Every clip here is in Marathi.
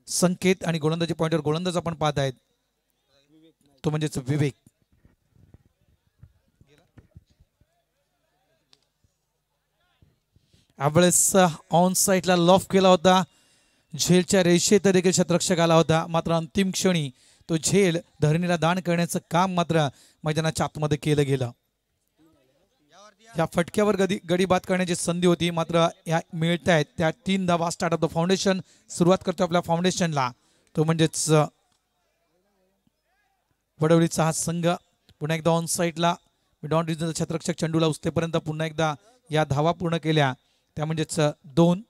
संकेत आणि गोलंदाजी पॉइंटवर गोलंदाज आपण पाहत आहेत, तो म्हणजेच विवेक. यावेळेस ऑन साईडला लॉफ केला होता, झेलच्या रेषेत देखील शतरक्षक आला होता, मात्र अंतिम क्षणी तो झेल धरणीला दान करण्याचं काम मात्र मैदानाच्या आतमध्ये केलं गेलं. या फटक्यावर गडी बाद करण्याची संधी होती, मात्र या मिळत आहेत त्या 3 धावा. स्टार्ट ऑफ द फाउंडेशन, सुरुवात करतो आपल्या फाउंडेशनला, तो म्हणजेच वडवलीचा हा संघ. पुन्हा एकदा ऑन साईडला मिडॉन रिजनल शतरक्षक चेंडूला उचतेपर्यंत पुन्हा एकदा या धावा पूर्ण केल्या, त्या म्हणजेच 2.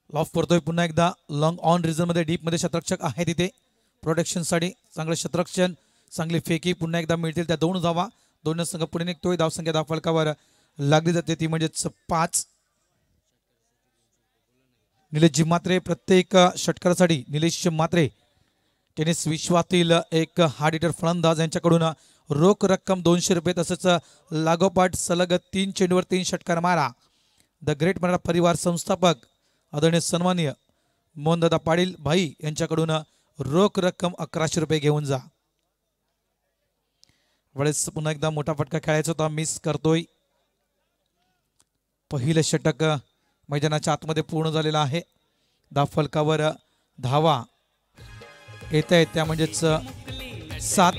लॉफ करतोय पुन्हा एकदा लॉंग ऑन रिजन मध्ये, डीप मध्ये शतरक्षक आहे तिथे प्रोटेक्शन साठी. चांगलं शतरक्षण, चांगली फेकी, पुन्हा एकदा मिळतील त्या 2 धावा. 2 संघ पुढे निघतोय. धावसंख्या धावफलकावर लागली जाते, ती म्हणजेच 5. निलेश म्हात्रे, प्रत्येक षटकारासाठी निलेश म्हात्रे टेनिस विश्वातील एक हार्ड हिटर फलंदाज, यांच्याकडून रोख रक्कम 200 रुपये, तसंच लागोपाठ सलग 3 चेंडूवर 3 षटकार मारा. द ग्रेट मराठा परिवार संस्थापक आदरणीय सन्माननीय मोहनदादा पाटील भाई यांच्याकडून रोख रक्कम 1100 रुपये घेऊन जा. वेळेस पुन्हा एकदा मोठा फटका खेळायचा होता, मिस करतोय. पहिलं षटक मैदानाच्या आतमध्ये पूर्ण झालेलं आहे. धावफलकावर धावा येत आहेत, त्या म्हणजेच 7.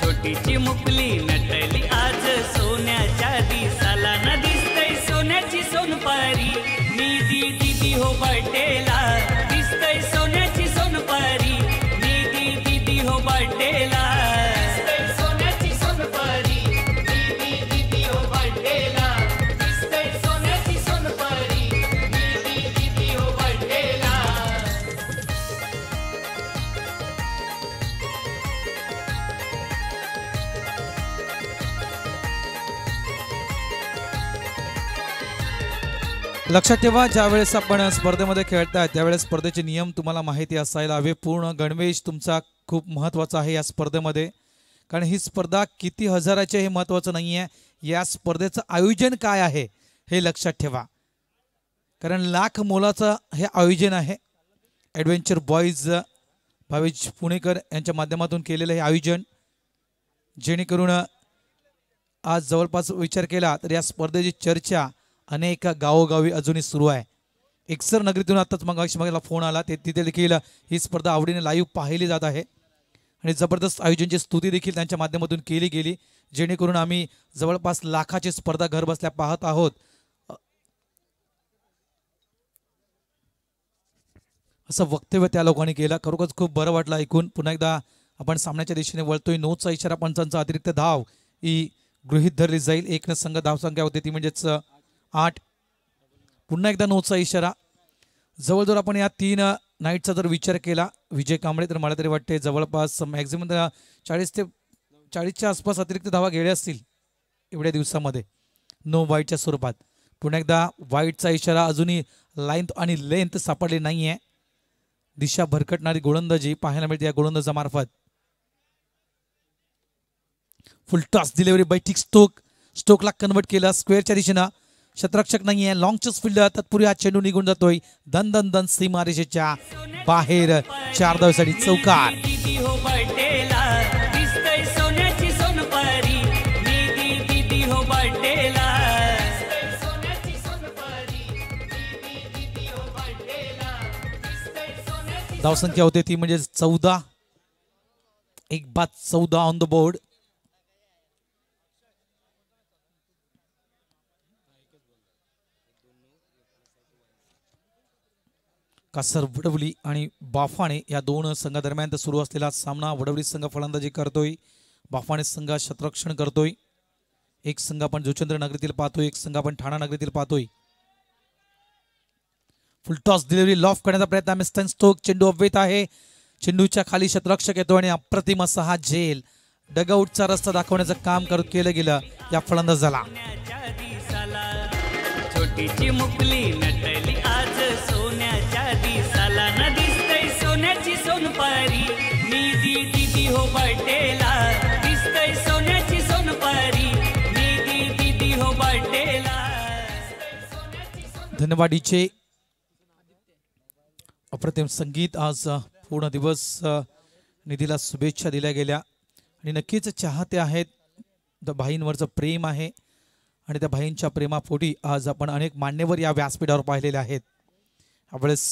छोटीची मुकली नटली आज सोन्याच्या दिसाला, न दिसतय सोन्याची सोनपारी, मी दीदी हो बर्थडेला, दिसतय सोन्याची सोनपारी, मी दीदी हो बर्थडेला, दिसतय सोन्याची सोनपारी, मी दीदी हो बर्थडेला, दिसतय सोन्याची सोनपारी, मी दीदी हो बर्थडेला. लक्षात ठेवा, ज्या वेळेस आपण स्पर्धेमध्ये खेळताय त्यावेळेस स्पर्धेचे नियम तुम्हाला माहिती असायला हवे. पूर्ण गणवेश तुमचा खूप महत्त्वाचा आहे या स्पर्धेमध्ये, कारण ही स्पर्धा किती हजाराची हे महत्त्वाचं नाही आहे, या स्पर्धेचं आयोजन काय आहे हे लक्षात ठेवा, कारण लाख मोलाचं हे आयोजन आहे. ॲडव्हेंचर बॉईज भावेश पुणेकर यांच्या माध्यमातून केलेलं हे आयोजन, जेणेकरून आज जवळपास विचार केला तर या स्पर्धेची चर्चा अनेक गावोगावी अजूनही सुरू आहे. एकसर नगरीतून आताच मला फोन आला, ते तिथे देखील ही स्पर्धा आवडीने लाईव्ह पाहिली जात आहे आणि जबरदस्त आयोजनाची स्तुती देखील त्यांच्या माध्यमातून केली गेली, जेणेकरून आम्ही जवळपास लाखाची स्पर्धा घर बसल्या पाहत आहोत, असं वक्तव्य त्या लोकांनी केलं. खरोखरच खूप बरं वाटलं ऐकून. पुन्हा एकदा आपण सामन्याच्या दिशेने वळतोय. 9चा इशारा, पंचांचा अतिरिक्त धाव ही गृहीत धरली जाईल. 1 संघ धावसंख्या होती ती म्हणजेच 8. पुन्हा एकदा 9चा इशारा. जवळजवळ आपण या 3 नाईटचा जर विचार केला विजय कांबळे, तर मला तरी वाटते जवळपास मॅक्झिमम 40 ते 40च्या आसपास अतिरिक्त धावा गेल्या असतील एवढ्या दिवसामध्ये 9 वाईटच्या स्वरूपात. पुन्हा एकदा वाईटचा इशारा. अजूनही लाईन आणि लेंथ सापडली नाही आहे. दिशा भरकटणारी गोलंदाजी पाहायला मिळते या गोलंदाजामार्फत. फुल टॉस डिलिव्हरी बाय टिक स्टोकला कन्वर्ट केलं स्क्वेअरच्या दिशेनं. शतरक्षक नाहीये, लॉंग चेस फील्डर. तत्पूर्वी हा चेंडू निघून जातोय दन दन दन सीमारेषेच्या बाहेर. 4 धावांसाठी चौकार. धावसंख्या होते ती म्हणजे 14. 1 बाद 14 on the board. Kasar Wadavali आणि बाफाणे या 2 संघादरम्यान सुरू असलेला सामना. वडवली संघ फलंदाजी करतोय, बाफाणे संघ शतरक्षण करतोय. एक संघ आपण जोचंद्र नगरीतील पाहतोय, एक संघ आपण ठाणा नगरीतील पाहतोय. फुल टॉस डिलिव्हरी लॉफ करण्याचा प्रयत्न. मिस्टर स्टोक चेंडू अव्यत आहे. चेंडूच्या खाली शतरक्षक येतो आणि अप्रतिम असा हा झेल डगआउटचा रस्ता दाखवण्याचं काम केलं गेलं या फलंदाजाला. छोटीची मुकली नटली आज सोन्याच्या दिसाला, न दिसतय सोन्याची सोनपारी, मी दीदी हो बर्थडेला, दिसतय सोन्याची सोनपारी, धन्यवाद डीजे. अप्रतिम संगीत. आज पूर्ण दिवस निधीला शुभेच्छा दिल्या गेल्या आणि नक्कीच चाहते आहेत. त्या भाईंवरचं प्रेम आहे आणि त्या भाईंच्या प्रेमापोटी आज आपण अनेक मान्यवर या व्यासपीठावर पाहिलेले आहेत. यावेळेस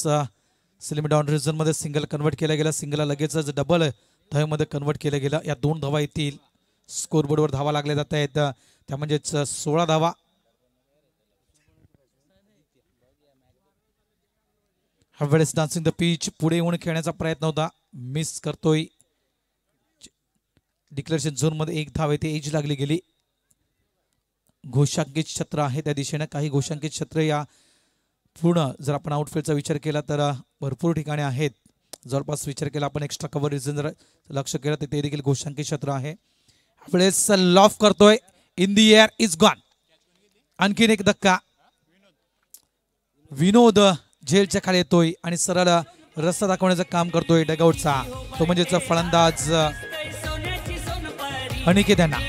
सिलिमिडॉन रिजनमध्ये सिंगल कन्वर्ट केला गेला. सिंगलला लगेचच डबल धावेमध्ये कन्वर्ट केलं गेलं. या 2 धावा येतील. स्कोरबोर्डवर धावा लागल्या जात आहेत त्या म्हणजेच 16 धावा. यावेळेस डान्सिंग द पिच पुढे येऊन खेळण्याचा प्रयत्न होता. मिस करतोय. डिक्लेरेशन झोन मध्ये 1 धाव येते. एज लागली गेली. घोषांकित क्षेत्र आहे त्या दिशेने. काही घोषांकित क्षेत्र या पूर्ण जर आपण आउटफील्डचा विचार केला तर भरपूर ठिकाणी आहेत. जवळपास विचार केला आपण एक्स्ट्रा कव्हर रिजन जर लक्ष केलं तर ते देखील घोषांकित क्षेत्र आहे. यावेळेस लॉफ करतोय. In the air is gone. आणखीन एक धक्का. विनोद झेलच्या खाली येतोय आणि सरळ रस्ता दाखवण्याचं काम करतोय डगआउटचा. तो म्हणजेच फलंदाज अनिकेत यांना.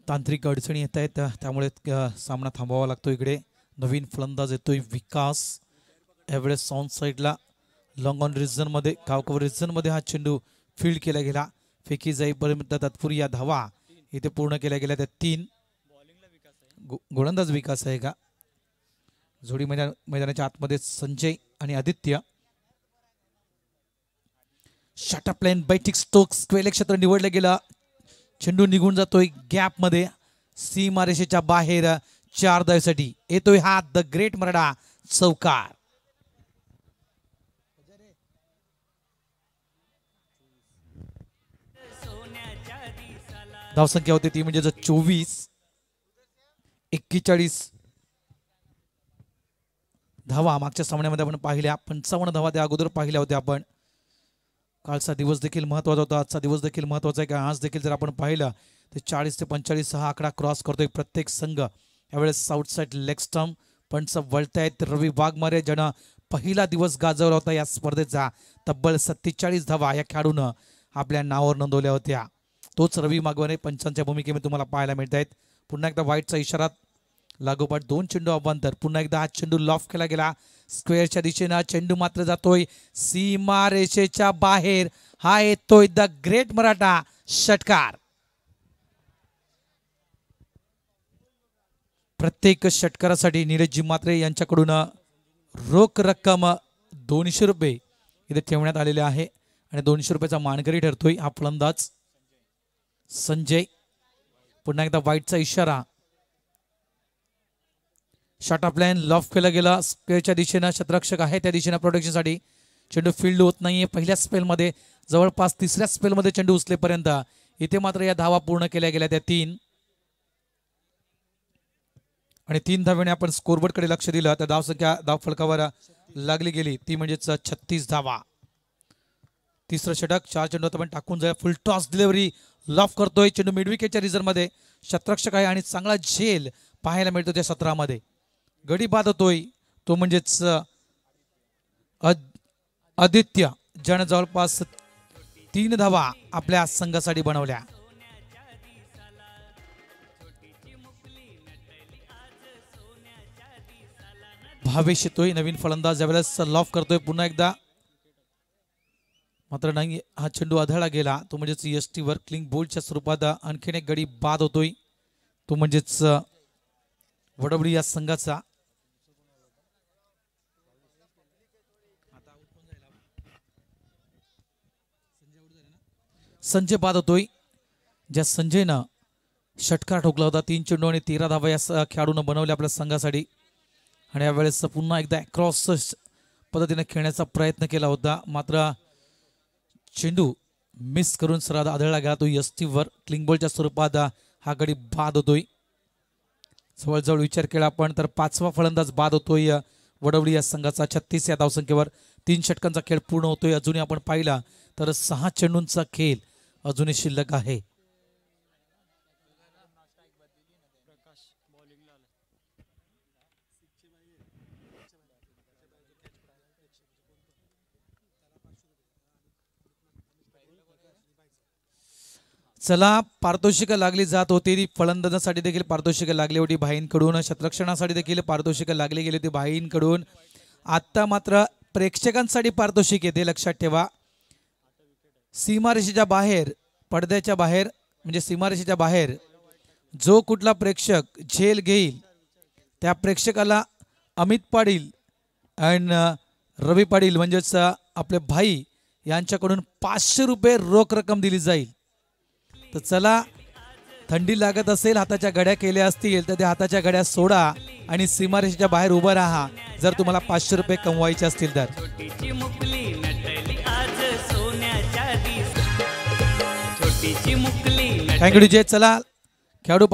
तांत्रिक अडचणी येत आहेत त्यामुळे सामना थांबवावा लागतो. इकडे नवीन फलंदाज येतोय विकास. यावेळेस ऑन साईडला लॉंग ऑन रिजन मध्ये गावकवर रिजन मध्ये हा चेंडू फील्ड केला गेला. फेकी जाईपर्यंत तत्पूर्वी या धावा इथे पूर्ण केल्या गेल्या. त्या 3 गोलंदाज विकास आहे का. जोडी मैदानाच्या आतमध्ये संजय आणि Aditya. Shot line बैटिक Stokes square क्षेत्र निवडलं गेलं. चेंडू निघून जातोय गॅप मध्ये. सीमारेषेच्या बाहेर 4 धावेसाठी येतोय हा द ग्रेट मराठा चौकार. धावसंख्या होती ती म्हणजे 24. 41 धावा मागच्या सामन्यामध्ये आपण पाहिल्या. 55 धावा त्या अगोदर पाहिल्या होत्या आपण. कालचा दिवस देखील महत्वाचा होता. आजचा दिवस देखील महत्वाचा आहे. का आज देखील जर आपण पाहिलं तर 40 ते 45 हा आकडा क्रॉस करतोय प्रत्येक संघ. यावेळेस साऊथ साईड लेग स्टंप पंच वळतायत. रवी वाघमारे ज्यानं पहिला दिवस गाजवला होता या स्पर्धेचा. तब्बल 47 धावा या खेळाडूनं आपल्या नावावर नोंदवल्या होत्या. तोच रवी वाघमारे पंचांच्या भूमिकेमध्ये तुम्हाला पाहायला मिळत आहेत. पुन्हा एकदा व्हाईटचा इशारा. लागोपाठ 2 चेंडू अवांतर. पुन्हा एकदा हा चेंडू लॉफ केला गेला. स्क्वेअरच्या दिशेनं चेंडू मात्र जातोय सीमा रेषेच्या बाहेर. हा येतोय द ग्रेट मराठा षटकार. प्रत्येक षटकारासाठी नीरज मात्रे यांच्याकडून रोख रक्कम 200 रुपये इथे ठेवण्यात आलेले आहे आणि 200 रुपयाचा मानकरी ठरतोय हा फलंदाज संजय. पुन्हा एकदा व्हाईटचा इशारा. शॉट ऑफ लाईन लॉफ केला गेला. स्क्वेअरच्या दिशेनं क्षेत्ररक्षक आहे त्या दिशेनं प्रोटेक्शनसाठी. चेंडू फील्ड होत नाहीये पहिल्या स्पेलमध्ये. जवळपास 3ऱ्या स्पेलमध्ये चेंडू उचलेपर्यंत इथे मात्र या धावा पूर्ण केल्या गेल्या त्या 3 आणि 3 धावेने आपण स्कोरबोर्ड कडे लक्ष दिलं तर धावसंख्या धावफलकावर लागली गेली ती म्हणजेच 36 धावा. 3रं षटक. 4 चेंडू आपण टाकून जाऊया. फुल टॉस डिलिव्हरी लॉफ करतोय. चेंडू मिडविकेटच्या रिझर्व मध्ये क्षेत्ररक्षक आहे आणि चांगला झेल पाहायला मिळतो त्या 17 मध्ये. गडी बाद होतोय तो म्हणजेच आदित्य, ज्यानं जवळपास 3 धावा आपल्या संघासाठी बनवल्या. भावेश येतोय नवीन फलंदाज, ज्यावेळेस लॉफ करतोय पुन्हा एकदा, मात्र नाही, हा चेंडू आधळला गेला. तो म्हणजेच एसटी वर क्लिंग बोल्डच्या स्वरूपात आणखीन एक गडी बाद होतोय, तो म्हणजेच वडवडी या संघाचा. संजय बाद होतोय, ज्या संजयनं षटकार ठोकला होता. 3 चेंडू आणि 13 धावा या खेळाडूनं बनवल्या आपल्या संघासाठी. आणि यावेळेस पुन्हा एकदा क्रॉस पद्धतीने खेळण्याचा प्रयत्न केला होता, मात्र चेंडू मिस करून सरळ आदळला गेला. तो यष्टीवर क्लिंग बॉलच्या स्वरूपात हा गडी बाद होतोय. जवळजवळ विचार केला आपण तर 5वा फलंदाज बाद होतोय वडवडी या संघाचा. 36 या धावसंख्येवर 3 षटकांचा खेळ पूर्ण होतोय. अजूनही आपण पाहिला तर 6 चेंडूंचा खेळ अजूनही शिल्लक आहे. चला, पारितोषिक लागली जात होती. फलंदाजासाठी देखील पारितोषिक लागली होती भाईंकडून, क्षेत्ररक्षणासाठी देखील पारितोषिक लागली गेली होती भाईंकडून. आता मात्र प्रेक्षकांसाठी पारितोषिक येते, लक्षात ठेवा. सीमारेषेच्या बाहेर, पडद्याच्या बाहेर म्हणजे सीमारेषेच्या बाहेर जो कुठला प्रेक्षक झेल घेईल त्या प्रेक्षकाला अमित पाटील आणि रवी पाटील म्हणजेच आपले भाई यांच्याकडून 500 रुपये रोख रक्कम दिली जाईल. तर चला, थंडी लागत असेल, हाताच्या घड्या केल्या असतील तर त्या हाताच्या घड्या सोडा आणि सीमारेषेच्या बाहेर उभं राहा जर तुम्हाला 500 रुपये कमवायचे असतील तर. Thank you DJ. चला, खेळाडू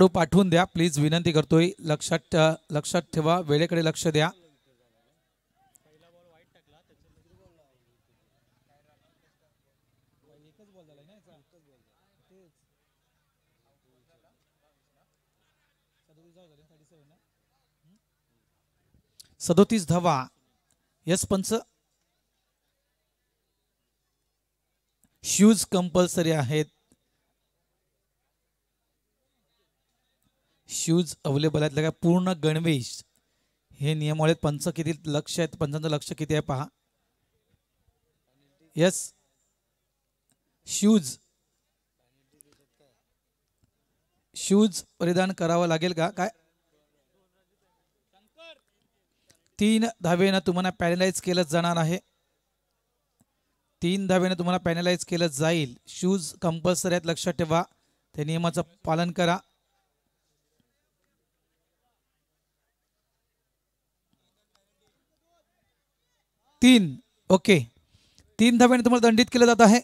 पाठवून द्या प्लीज, विनंती करतोय. लक्षात ठेवा, वेळेकडे लक्ष द्या. सदोतीस धावा. यस पंच, शूज कंपल्सरी आहेत, शूज अवेलेबल आहेत. काय पूर्ण गणवेश हे नियमावलीत. पंच किती लक्ष आहेत, पंचांचं लक्ष किती आहे पहा. यस, शूज परिधान करावं लागेल का काय. 3 धावेनं तुम्हाला पॅनलाइज केलं जाणार आहे. 3 धावेनं तुम्हाला पॅनलाइज केलं जाईल. शूज कंपल्सरी आहेत, लक्षात ठेवा, त्या नियमाचं पालन करा. ओके, 3 धावेने तुम्हाला दंडित केलं जात आहे.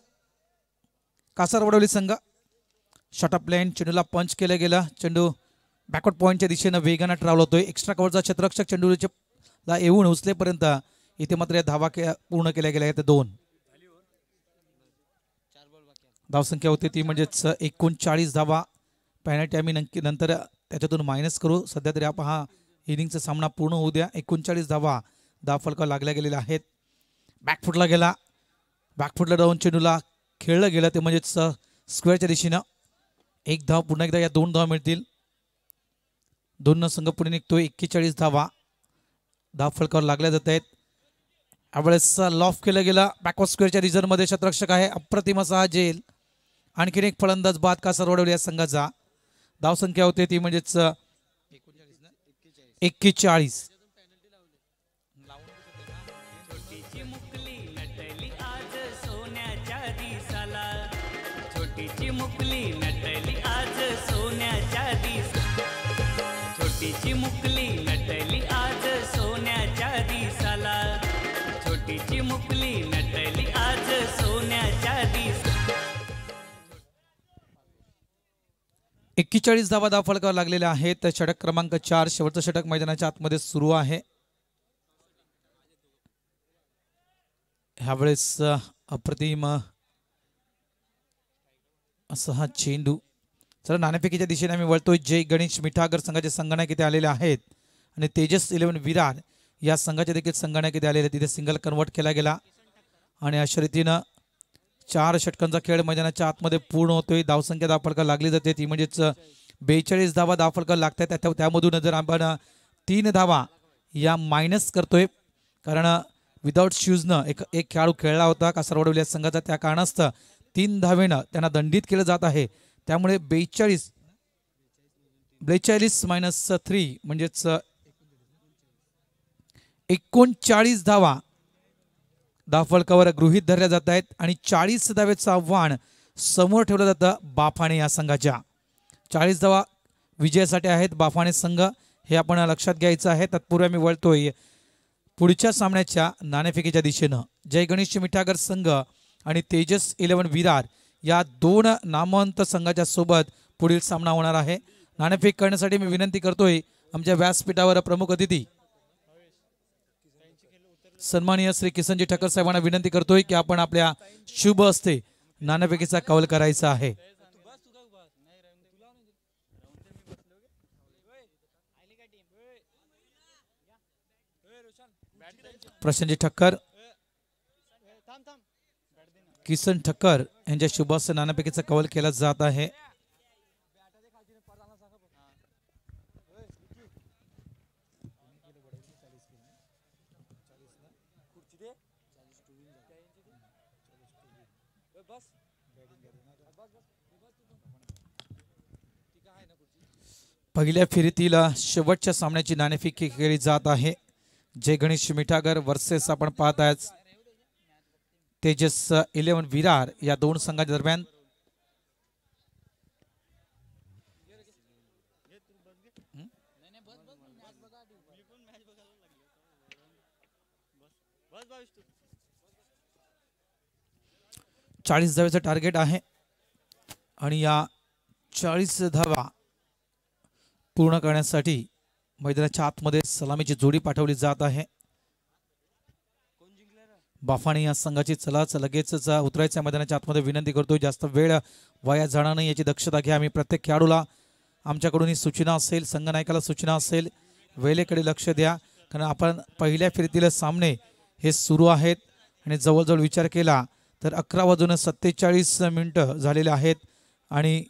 कासार वडवली संघ. शॉटअप लाईन, चेंडूला पंच केलं गेलं. चेंडू बॅकवर्ड पॉईंटच्या दिशेनं वेगानं ट्रॅव्हल होतोय. एक्स्ट्रा कव्हरचा क्षेत्ररक्षक चेंडूला येऊन उचलेपर्यंत इथे मात्र धावा पूर्ण केल्या गेल्या आहेत. 2 धावसंख्या होती ती म्हणजेच 39 धावा. पेनल्टी आम्ही नंतर त्याच्यातून मायनस करू. सध्या तरी आपण हा इनिंगचा सामना पूर्ण होऊ द्या. 39 धावा फलका लागल्या गेलेल्या आहेत. बॅकफुटला गेला, बॅकफुटला जाऊन चेंडूला खेळलं गेलं ते म्हणजेच स्क्वेअरच्या दिशेनं. 1 धाव, पुन्हा एकदा या 2 धावा मिळतील. 2 संघ पुढे निघतोय. 41 धावा फलकावर लागल्या जात आहेत. यावेळेस लॉफ केलं गेलं बॅकवर्ड स्क्वेअरच्या रिझर्व मध्ये. क्षेत्ररक्षक आहे अप्रतिम असा हा झेल. आणखीन एक फलंदाज बाद कासार वडवली या संघाचा. धावसंख्या होते ती म्हणजेच 41. छोटीची मुकली नटली आज सोन्याच्या दिसाला. छोटीची मुकली नटली आज सोन्याच्या दिसाला. छोटीची मुकली नटली आज सोन्याच्या दिसाला. 41 धावा फलकावर लागलेल्या आहेत. षटक क्रमांक 4, शेवटचं षटक मैदानाच्या आतमध्ये सुरू आहे. ह्यावेळेस अप्रतिम असा हा चेंडू चला नाणेफेकीच्या दिशेने आम्ही वळतोय. जय गणेश मिठागर संघाचे संगणक इथे आलेले आहेत आणि तेजस 11 विरार या संघाचे देखील संगणक इथे आलेले. तिथे सिंगल कन्वर्ट केला गेला आणि अशा रीतीनं 4 षटकांचा खेळ मैदानाच्या आतमध्ये पूर्ण होतोय. धावसंख्या धावफलका लागली जाते ती म्हणजेच 42 धावा धावफलका लागतात. त्यामधून जर आपण 3 धावा या मायनस करतोय कारण विदाऊट शूजनं एक खेळाडू खेळला होता कासारवाडी या संघाचा. त्या कारणास्तव 3 धावेनं त्यांना दंडित केलं जात आहे. त्यामुळे 42 - 3 म्हणजेच 39 धावा धावफलकावर गृहीत धरल्या जात आहेत आणि 40 धावेचं आव्हान समोर ठेवलं जातं बाफाणे या संघाच्या. 40 धावा विजयासाठी आहेत बाफाणे संघ, हे आपण लक्षात घ्यायचं आहे. तत्पूर्वी आम्ही वळतोय पुढच्या सामन्याच्या नाणेफेकीच्या दिशेनं. जय गणेश मिठागर संघ आणि तेजस 11 विरार या 2 नामवंत संघाच्या सोबत पुढील सामना होणार आहे. नाणेफेक करण्यासाठी मी विनंती करतोय आमच्या व्यासपीठावर प्रमुख अतिथी सन्माननीय श्री किसनजी ठक्कर साहेबांना विनंती करतोय की आपण आपल्या शुभ हस्ते नाणेफेकीचा कौल करायचा आहे. प्रशांतजी ठक्कर, किसन ठक्कर यांच्या शुभ हस्ते नाणेफेकीचा कौल केला जात आहे. पहिल्या फेरीतील शेवटच्या सामन्याची नाणेफेकी केली जात आहे. जय गणेश मिठागर वर्सेस आपण पाहत आहात तेजस 11 विरार या 2 संघांच्या दरम्यान. चाळीस धावेचं टार्गेट आहे आणि या 40 धावा पूर्ण करण्यासाठी मैदानाच्या आतमध्ये सलामीची जोडी पाठवली जात आहे. बाफाणे या संघाची चलाच लगेचच उतरायच्या मैदानाच्या आतमध्ये विनंती करतो. जास्त वेळ वाया जाणार नाही याची दक्षता घ्या. आम्ही प्रत्येक खेळाडूला आमच्याकडून ही सूचना असेल, संघनायकाला सूचना असेल, वेळेकडे लक्ष द्या कारण आपण पहिल्या फेरीतील सामने हे सुरू आहेत आणि जवळजवळ विचार केला तर 11:47 झालेले आहेत आणि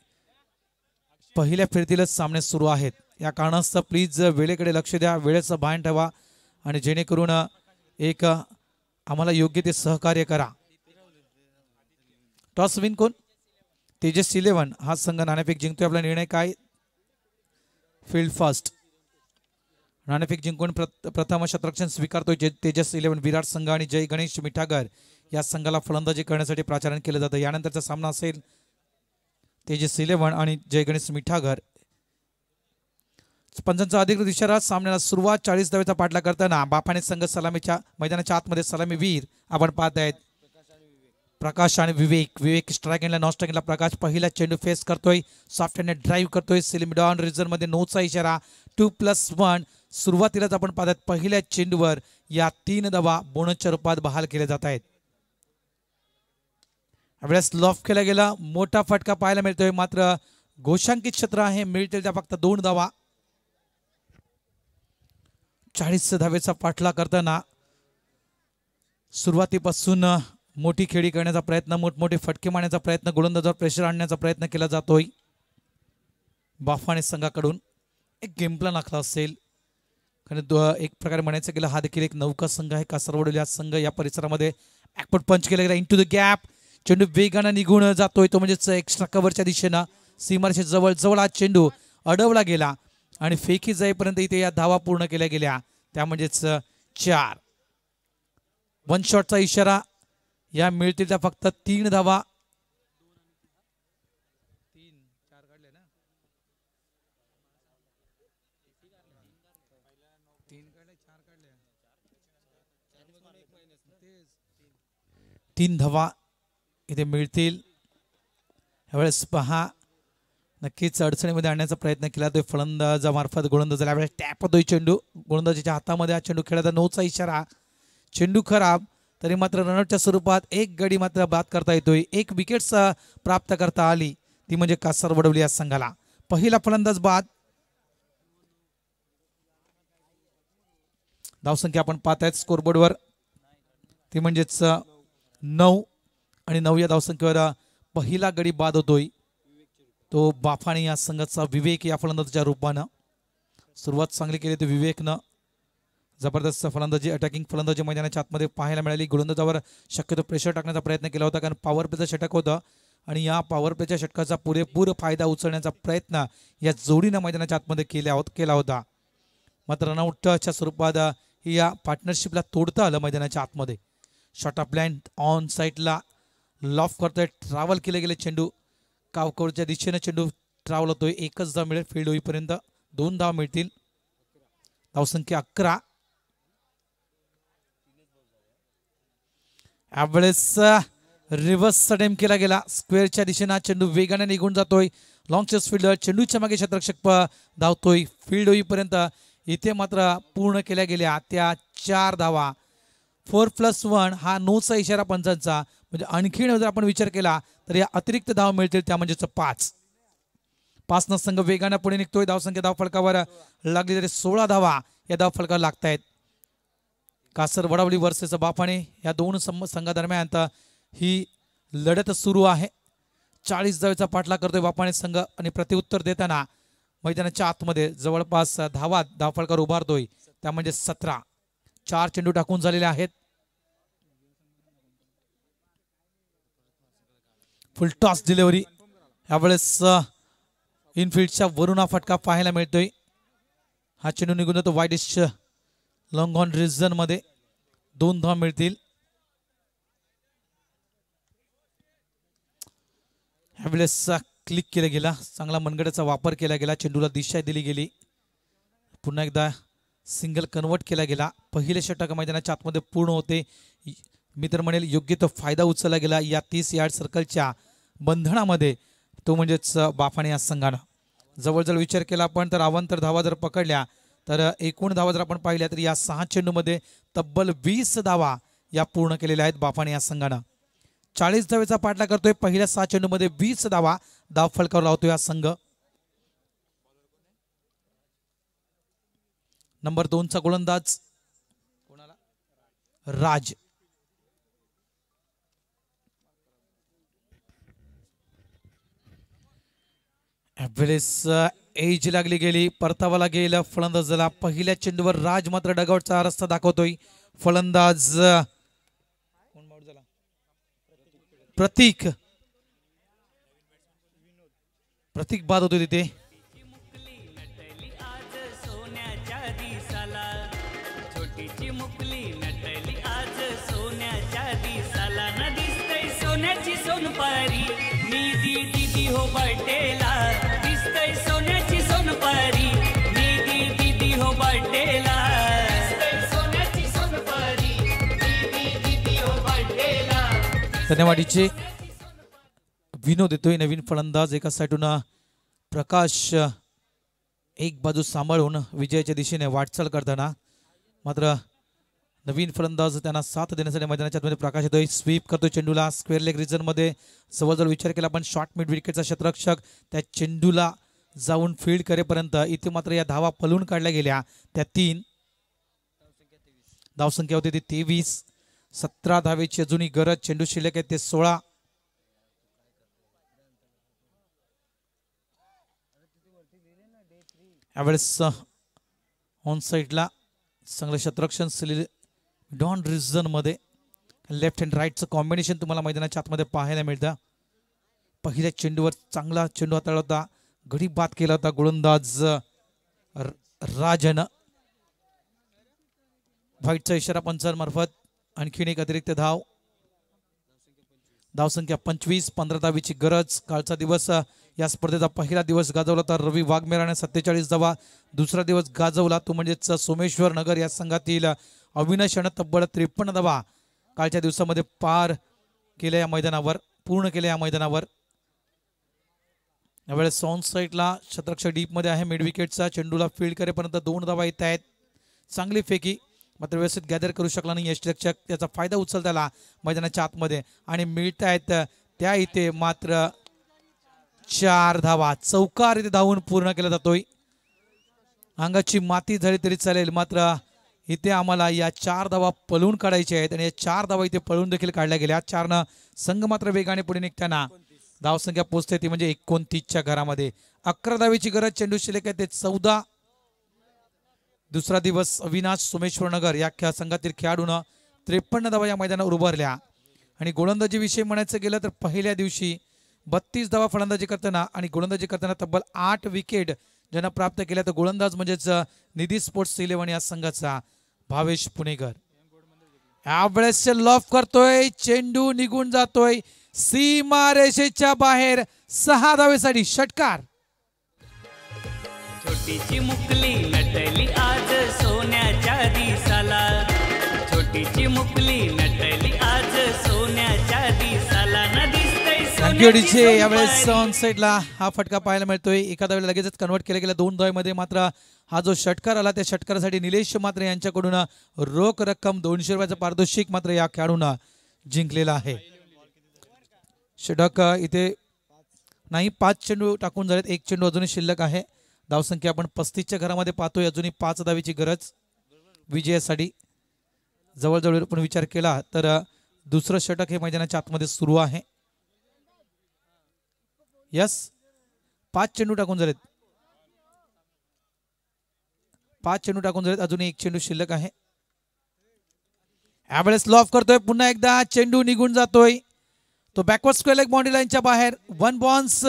पहिल्या फेरीतीलच सामने सुरू आहेत. या कारणास्तव प्लीज वेळेकडे लक्ष द्या, वेळेचं भान ठेवा आणि जेणेकरून एक आम्हाला योग्य ते सहकार्य करा. टॉस विन कोण? तेजस 11 हा संघ नाणेफेक जिंकतोय. आपला निर्णय काय? Field first. नाणेफेक जिंकून प्रथम शतरक्षण स्वीकारतोय तेजस 11 विरार संघ आणि जय गणेश मिठागर या संघाला फलंदाजी करण्यासाठी प्राचारण केलं जातं. यानंतरचा सामना असेल तेजस 11 आणि जय गणेश मिठागर. पंचांचा अधिकृत इशारा. सामन्याला सुरुवात 40 धावेचा पाठलाग करताना बाफाणे संघ सलामीच्या मैदानाच्या आतमध्ये सलामी वीर आपण पाहत आहेत प्रकाश आणि विवेक स्ट्राईक एंडला नॉन स्ट्राईक एंडला प्रकाश पहिला चेंडू फेस करतोय, सॉफ्ट हँड ड्राईव्ह करतोय, सिलिमिडॉन रिझन मध्ये नोचा इशारा. 2+1 सुरुवातीलाच आपण पाहतात पहिल्या चेंडूवर या 3 धावा बोनसच्या रूपात बहाल केले जात आहेत. यावेळेस लॉफ केला गेला, मोठा फटका पाहायला मिळतोय मात्र घोषांकित क्षेत्र आहे, मिळतील त्या फक्त 2 धावा. 40 धावेचा पाठलाग करताना सुरुवातीपासून मोठी खेळी करण्याचा प्रयत्न, मोठमोठे फटके मारण्याचा प्रयत्न, गोलंदाजावर प्रेशर आणण्याचा प्रयत्न केला जातोय बाफाणे संघाकडून. एक गेम प्लॅन आखला असेल कारण एक प्रकारे म्हणायचं गेलं हा देखील एक नौका संघ आहे. कासारवडील हा संघ या परिसरामध्ये ॲक्पट पंच केला गेला. इंटू द गॅप चेंडू वेगाने निघून जातोय तो म्हणजेच एक्स्ट्रा कव्हरच्या दिशेनं सीमारेषे जवळ जवळ हा चेंडू अडवला गेला आणि फेकी जाईपर्यंत इथे या धावा पूर्ण केल्या गेल्या त्या म्हणजेच 4. 1 शॉटचा इशारा. या मिळतील त्या फक्त 3 धावा. 3 धावा इथे मिळतील. यावेळेस पहा नक्कीच अडचणीमध्ये आणण्याचा प्रयत्न केला तो फलंदाजामार्फत गोलंदाजाला. यावेळेस टॅप होतोय चेंडू, गोलंदाजीच्या हातामध्ये हा चेंडू खेळायचा. नोचा इशारा. चेंडू खराब तरी मात्र रनआउटच्या स्वरूपात एक गडी मात्र बाद करता येतोय. 1 विकेट प्राप्त करता आली ती म्हणजे कासार वडवली या संघाला. पहिला फलंदाज बाद. धावसंख्या आपण पाहतायत स्कोरबोर्डवर, ती म्हणजेच 9 आणि 9 या धावसंख्येवर पहिला गडी बाद होतोय तो बाफाणे या संघाचा विवेक या फलंदाजाच्या रूपानं. सुरुवात चांगली केली तर विवेकनं जबरदस्त फलंदाजी, अटॅकिंग फलंदाजी मैदानाच्या आतमध्ये पाहायला मिळाली. गोलंदाजावर शक्यतो प्रेशर टाकण्याचा प्रयत्न केला होता, कारण पॉवर प्लेचं षटक होतं आणि या पॉवर प्लेच्या षटकाचा पुरेपूर फायदा उचलण्याचा प्रयत्न या जोडीनं मैदानाच्या आतमध्ये केला होता. मात्र रनआउटच्या स्वरूपात या पार्टनरशिपला तोडता आलं मैदानाच्या आतमध्ये. शॉट ऑफ लँड ऑन साईडला लॉफ करतोय, ट्रॅव्हल केले गेले चेंडू, कावकोरच्या दिशेने चेंडू ट्रॅव्हल होतोय. एकच धाव मिळेल फील्ड होईपर्यंत, 2 धाव मिळतील. धावसंख्या 11. यावेळेस रिव्हर्स अटेम केला गेला, स्क्वेअरच्या दिशेने चेंडू वेगाने निघून जातोय. लॉंग चेस फिल्डर चेंडूच्या मागे क्षेत्ररक्षक धावतोय फील्ड होईपर्यंत. इथे मात्र पूर्ण केल्या गेल्या त्या 4 धावा. 4+1 हा नोचा इशारा पंचांचा, म्हणजे आणखीन जर आपण विचार केला तर या अतिरिक्त धाव मिळतील, त्या म्हणजेच 5 न संघ वेगाने पुढे निघतोय. धावसंख्या धावफलकावर लागली तरी 16 धावा या धावफलकावर लागतायत. कासर वडवली वर्सेस बाफाणे या दोन संघादरम्यान ही लढत सुरू आहे. 40 धावेचा पाठलाग करतोय बाफाणे संघ आणि प्रत्युत्तर देताना मैदानाच्या आतमध्ये जवळपास धावफलकावर उभारतोय, त्या म्हणजे 17. 4 चेंडू टाकून झालेले आहेत. फुल टॉस डिलिव्हरी. यावेळेस इनफिल्डच्या वरून हा फटका पाहायला मिळतोय. हा चेंडू निघून जातो वाईडिश लॉंग ऑन रिजन मध्ये. 2 धाव मिळतील. यावेळेस क्लिक केला गेला, चांगला मनगटाचा वापर केला गेला, चेंडूला दिशा दिली गेली, पुन्हा एकदा सिंगल कन्वर्ट केला गेला. पहिले षटक मैदानाच्या आतमध्ये पूर्ण होते. मी तर म्हणेल योग्य तो फायदा उचलला गेला या 30 यार्ड सर्कलच्या बंधनामध्ये, तो म्हणजेच बाफाणे या संघानं. जवळजवळ विचार केला आपण तर अवांतर धावा जर पकडल्या तर एकूण धावा जर आपण पाहिल्या तर या 6 चेंडूमध्ये तब्बल 20 धावा या पूर्ण केलेल्या आहेत बाफाणे या संघानं. 40 धावेचा पाठलाग करतोय. पहिल्या 6 चेंडूमध्ये 20 धावा धावफलकावर लावतोय हा संघ. नंबर 2चा गोलंदाज राज. यावेळेस एज लागली गेली, परतावाला गेलं फलंदाजाला. पहिल्या चेंडूवर राज मात्र डगआउटचा रस्ता दाखवतोय. फलंदाज प्रतीक बाद होतो तिथे. छोटीची मुकली नटली आज सोन्याच्या दिसाला, न दिसतय सोन्याची सोनपारी निधी दीदी हो बर्थडेला, दिसतय सोन्याची सोनपारी निधी दीदी हो बर्थडेला, सोन्याची सोनपारी निधी दीदी हो बर्थडेला. धन्यवादीचे विनोद येतोय. नवीन फलंदाज एका साईडून प्रकाश एक बाजू सांभाळून विजयाच्या दिशेने वाटचाल करताना, मात्र नवीन फलंदाज त्यांना साथ देण्यासाठी मैदानाच्या आतमध्ये प्रकाश येतोय. स्वीप करतोय चेंडूला स्क्वेअर लेग रिजन मध्ये. जवळजवळ विचार केला आपण शॉर्ट मिड विकेटचा क्षेत्ररक्षक त्या चेंडूला जाऊन फील्ड करेपर्यंत इथे मात्र या धावा पलून काढल्या गेल्या त्या 3. धावसंख्या होती ती 23. 17 धावेची अजूनही गरज. चेंडू शिल्लक आहे ते 16. यावेळेस ऑन साईडला चांगलं क्षेत्ररक्षण डॉन रिजन मध्ये लेफ्ट हँड राईटचं कॉम्बिनेशन तुम्हाला मैदानाच्या आतमध्ये पाहायला मिळतं. पहिल्या चेंडूवर चांगला चेंडू हाताळला होता, गडी बाद केला होता गोलंदाज राजन. व्हाईटचा इशारा पंचांमार्फत आणखीन एक अतिरिक्त धाव. धावसंख्या 25. 15 धावीची गरज. कालचा दिवस या स्पर्धेचा पहिला दिवस गाजवला तर रवी वाघमेराने 47 धावा. दुसरा दिवस गाजवला तो म्हणजेच सोमेश्वर नगर या संघातील अविनाश यानं तब्बल 53 धावा कालच्या दिवसामध्ये पार केल्या या मैदानावर, पूर्ण केल्या या मैदानावर. यावेळेस ऑन साईडला क्षेत्ररक्षक डीप मध्ये आहे. मिड विकेटचा चेंडूला फील्ड करेपर्यंत 2 धावा येत आहेत. चांगली फेकी, मात्र व्यवस्थित गॅदर करू शकला नाही यष्टिरक्षक. त्याचा फायदा उचलता आला मैदानाच्या आतमध्ये आणि मिळत आहेत त्या इथे मात्र 4 धावा, चौकार इथे धावून पूर्ण केला जातोय. अंगाची माती झाली तरी चालेल, मात्र इथे आम्हाला या 4 धावा पळून काढायच्या आहेत आणि या 4 धावा इथे पळून देखील काढल्या गेल्या. 4 संघ मात्र वेगाने पुढे निघताना धावसंख्या पोहोचते ती म्हणजे 29च्या घरामध्ये. 11 धावेची गरज, चेंडू शिल्लक आहे ते 14. दुसरा दिवस अविनाश सोमेश्वर नगर या संघातील खेळाडूंना 53 धावा या मैदानावर उभारल्या. आणि गोलंदाजी विषयी म्हणायचं गेलं तर पहिल्या दिवशी 32 धावा फलंदाजी करताना आणि गोलंदाजी करताना तब्बल 8 विकेट ज्यांना प्राप्त केल्या. तर गोलंदाज म्हणजेच निधी स्पोर्ट्स 11 या संघाचा भावेश पुणेकर. यावेळेस लॉफ करतोय, चेंडू निघून जातोय सीमा रेषेच्या बाहेर. 6 धावेसाठी षटकार. छोटीची मुकली नटली आज सोन्याच्या दिसाला, छोटीची मुकली नटली आज सोन्याच्या दिसाला न दिसतंय सोन्याची यावेळेस सोमवारी. ऑन साइडला हा फटका पाहायला मिळतोय. एका धावेला लगेचच कन्वर्ट केला गेला 2 धावेमध्ये. मात्र हा जो षटकार आला त्या षटकारासाठी निलेश मात्र यांच्याकडून रोख रक्कम 200 रुपयाचं पारितोषिक मात्र या खेळाडूंना जिंकलेला आहे. षटक इथे नाही, 5 चेंडू टाकून झालेत, 1 चेंडू अजूनही शिल्लक आहे. धावसंख्या आपण 35च्या घरामध्ये पाहतोय. अजूनही 5 धावेची गरज विजयासाठी. जवळजवळ आपण विचार केला तर दुसरं षटक हे मैदानाच्या आतमध्ये सुरू आहे. यस, 5 चेंडू टाकून झालेत, 5 चेंडू टाकून झालेत, अजूनही 1 चेंडू शिल्लक आहे. यावेळेस लॉफ करतोय पुन्हा एकदा, चेंडू निघून जातोय तो बॅकवर्ड स्क्वेअर लेग बाउंड्री लाईनच्या बाहेर. 1 बॉन्स,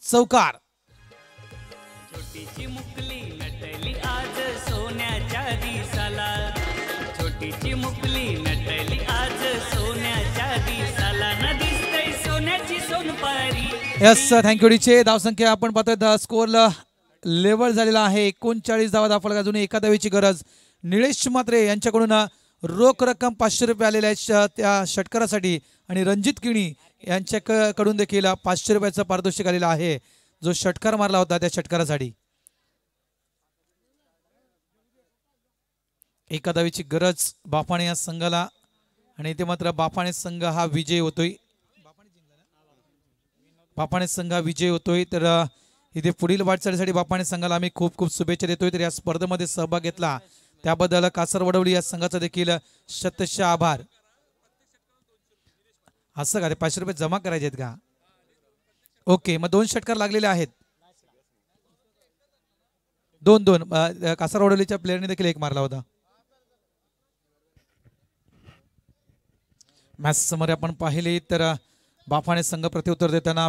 चौकार. छोटीची मुकली नटली आज सोन्याच्या दिसाला, छोटीची मुकली नटली आज सोन्याच्या दिसाला न दिसतंय सोन्याची सोनपारी. यस, थँक्यू डीचे. धावसंख्या आपण पाहतोय स्कोअर लेवल झालेला आहे. 39 धावा दाखवल्या, अजून एका धावेची गरज. निलेश मात्रे यांच्याकडून रोख रक्कम 500 रुपये आलेल्या आहेत त्या षटकारासाठी आणि रणजित किणी यांच्याकडून देखील 500 रुपयाचं पारितोषिक आलेलं आहे जो षटकार मारला होता त्या षटकारासाठी. एका धावेची गरज बापाणे या संघाला आणि इथे मात्र बापाणे संघ हा विजय होतोय. बापाणे संघ विजय होतोय. तर इथे पुढील वाटचालीसाठी बापाणे संघाला आम्ही खूप खूप शुभेच्छा देतोय. तर या स्पर्धेमध्ये सहभाग घेतला त्याबद्दल कासरवडवली या संघाचा देखील शतशः आभार. असं का, 500 रुपये जमा करायचे आहेत का? ओके, मग 2 षटकार लागलेले आहेत. 2 कासरवडवलीच्या प्लेअरने देखील 1 मारला होता. मॅच समोर आपण पाहिले तर बापाणे संघ प्रत्युत्तर देताना